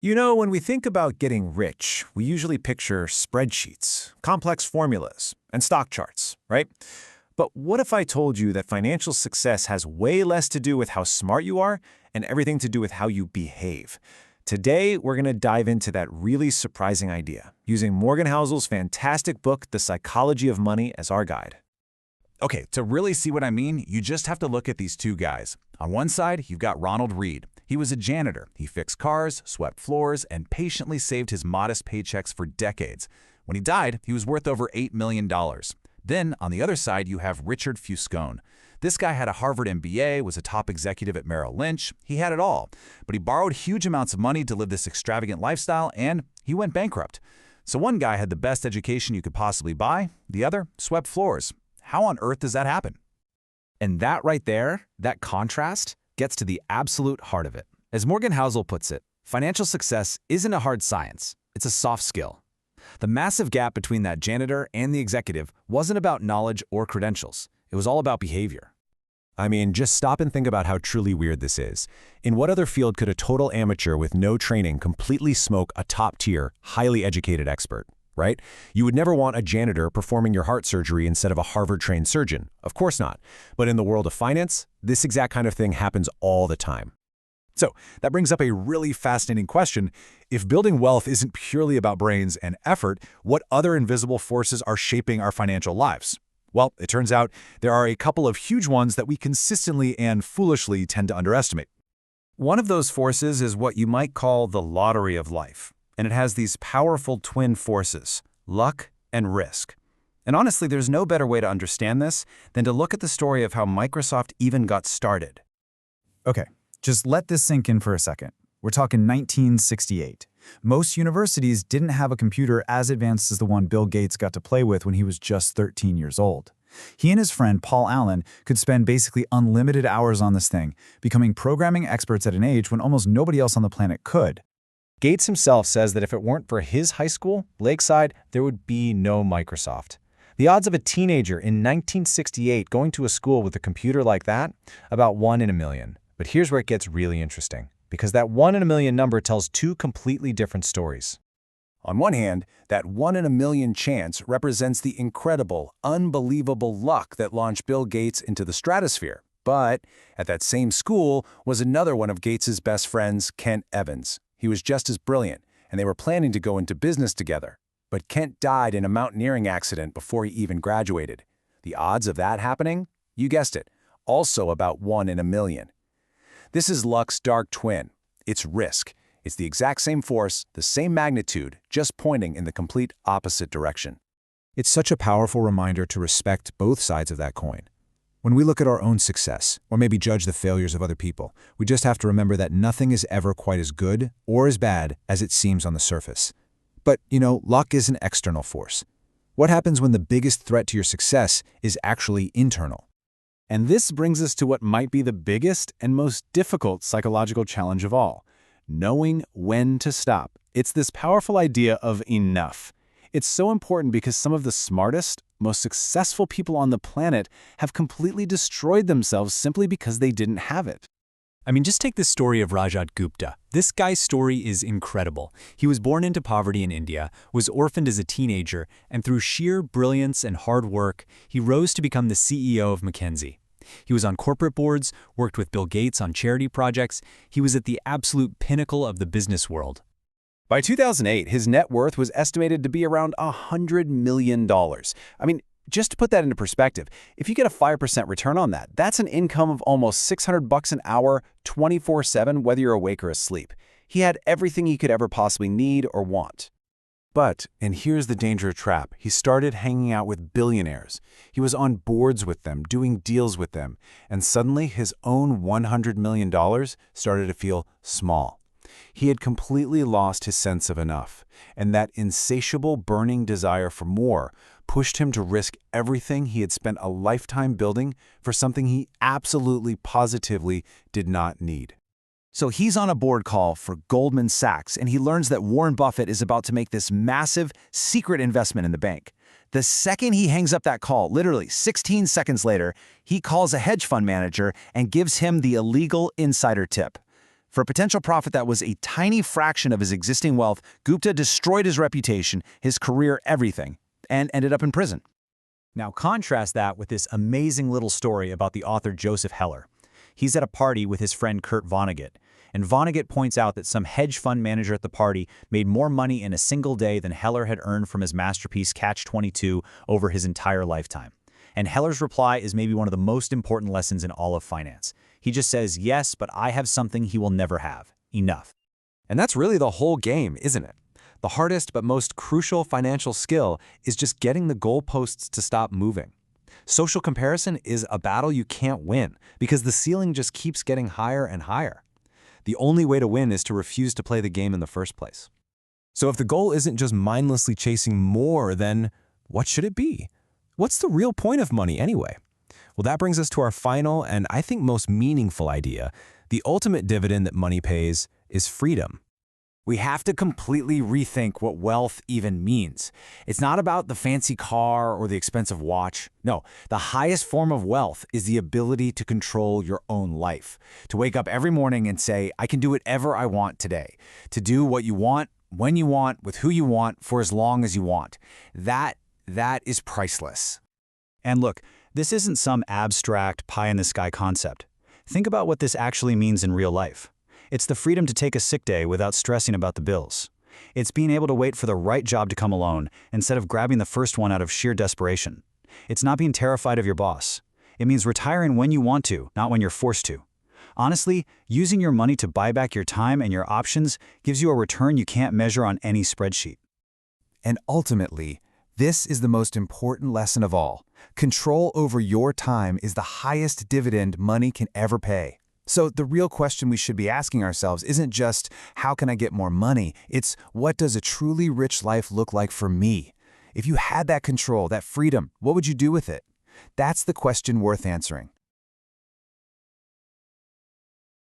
You know, when we think about getting rich, we usually picture spreadsheets, complex formulas, and stock charts, right? But what if I told you that financial success has way less to do with how smart you are and everything to do with how you behave? Today, we're going to dive into that really surprising idea, using Morgan Housel's fantastic book, The Psychology of Money, as our guide. Okay, to really see what I mean, you just have to look at these two guys. On one side, you've got Ronald Reed. He was a janitor. He fixed cars, swept floors, and patiently saved his modest paychecks for decades. When he died, he was worth over $8 million. Then, on the other side, you have Richard Fuscone. This guy had a Harvard MBA, was a top executive at Merrill Lynch. He had it all. But he borrowed huge amounts of money to live this extravagant lifestyle, and he went bankrupt. So one guy had the best education you could possibly buy. The other swept floors. How on earth does that happen? And that right there, that contrast, gets to the absolute heart of it. As Morgan Housel puts it, financial success isn't a hard science, it's a soft skill. The massive gap between that janitor and the executive wasn't about knowledge or credentials. It was all about behavior. I mean, just stop and think about how truly weird this is. In what other field could a total amateur with no training completely smoke a top-tier, highly educated expert? Right? You would never want a janitor performing your heart surgery instead of a Harvard-trained surgeon. Of course not. But in the world of finance, this exact kind of thing happens all the time. So that brings up a really fascinating question. If building wealth isn't purely about brains and effort, what other invisible forces are shaping our financial lives? Well, it turns out there are a couple of huge ones that we consistently and foolishly tend to underestimate. One of those forces is what you might call the lottery of life. And it has these powerful twin forces, luck and risk. And honestly, there's no better way to understand this than to look at the story of how Microsoft even got started. Okay, just let this sink in for a second. We're talking 1968. Most universities didn't have a computer as advanced as the one Bill Gates got to play with when he was just 13 years old. He and his friend Paul Allen could spend basically unlimited hours on this thing, becoming programming experts at an age when almost nobody else on the planet could. Gates himself says that if it weren't for his high school, Lakeside, there would be no Microsoft. The odds of a teenager in 1968 going to a school with a computer like that? About 1 in a million. But here's where it gets really interesting, because that 1 in a million number tells two completely different stories. On one hand, that 1 in a million chance represents the incredible, unbelievable luck that launched Bill Gates into the stratosphere. But at that same school was another one of Gates's best friends, Kent Evans. He was just as brilliant, and they were planning to go into business together. But Kent died in a mountaineering accident before he even graduated. The odds of that happening? You guessed it, also about 1 in a million. This is luck's dark twin. It's risk. It's the exact same force, the same magnitude, just pointing in the complete opposite direction. It's such a powerful reminder to respect both sides of that coin. When we look at our own success, or maybe judge the failures of other people, we just have to remember that nothing is ever quite as good or as bad as it seems on the surface. But, luck is an external force. What happens when the biggest threat to your success is actually internal? And this brings us to what might be the biggest and most difficult psychological challenge of all: knowing when to stop. It's this powerful idea of enough. It's so important because some of the smartest, most successful people on the planet have completely destroyed themselves simply because they didn't have it. I mean, just take the story of Rajat Gupta. This guy's story is incredible. He was born into poverty in India, was orphaned as a teenager, and through sheer brilliance and hard work, he rose to become the CEO of McKinsey. He was on corporate boards, worked with Bill Gates on charity projects. He was at the absolute pinnacle of the business world. By 2008, his net worth was estimated to be around $100 million. I mean, just to put that into perspective, if you get a 5% return on that, that's an income of almost $600 an hour, 24/7, whether you're awake or asleep. He had everything he could ever possibly need or want. But, and here's the danger trap, he started hanging out with billionaires. He was on boards with them, doing deals with them, and suddenly his own $100 million started to feel small. He had completely lost his sense of enough, and that insatiable burning desire for more pushed him to risk everything he had spent a lifetime building for something he absolutely positively did not need. So he's on a board call for Goldman Sachs, and he learns that Warren Buffett is about to make this massive, secret investment in the bank. The second he hangs up that call, literally 16 seconds later, he calls a hedge fund manager and gives him the illegal insider tip. For a potential profit that was a tiny fraction of his existing wealth, Gupta destroyed his reputation, his career, everything, and ended up in prison. Now contrast that with this amazing little story about the author Joseph Heller. He's at a party with his friend Kurt Vonnegut, and Vonnegut points out that some hedge fund manager at the party made more money in a single day than Heller had earned from his masterpiece Catch-22 over his entire lifetime. And Heller's reply is maybe one of the most important lessons in all of finance. He just says, yes, but I have something he will never have. Enough. And that's really the whole game, isn't it? The hardest but most crucial financial skill is just getting the goalposts to stop moving. Social comparison is a battle you can't win because the ceiling just keeps getting higher and higher. The only way to win is to refuse to play the game in the first place. So if the goal isn't just mindlessly chasing more, then what should it be? What's the real point of money anyway? Well, that brings us to our final and I think most meaningful idea. The ultimate dividend that money pays is freedom. We have to completely rethink what wealth even means. It's not about the fancy car or the expensive watch. No, the highest form of wealth is the ability to control your own life. To wake up every morning and say, I can do whatever I want today. To do what you want, when you want, with who you want, for as long as you want. That is priceless. And look, this isn't some abstract pie-in-the-sky concept. Think about what this actually means in real life. It's the freedom to take a sick day without stressing about the bills. It's being able to wait for the right job to come along instead of grabbing the first one out of sheer desperation. It's not being terrified of your boss. It means retiring when you want to, not when you're forced to. Honestly, using your money to buy back your time and your options gives you a return you can't measure on any spreadsheet. And ultimately, this is the most important lesson of all. Control over your time is the highest dividend money can ever pay. So the real question we should be asking ourselves isn't just, how can I get more money? It's, what does a truly rich life look like for me? If you had that control, that freedom, what would you do with it? That's the question worth answering.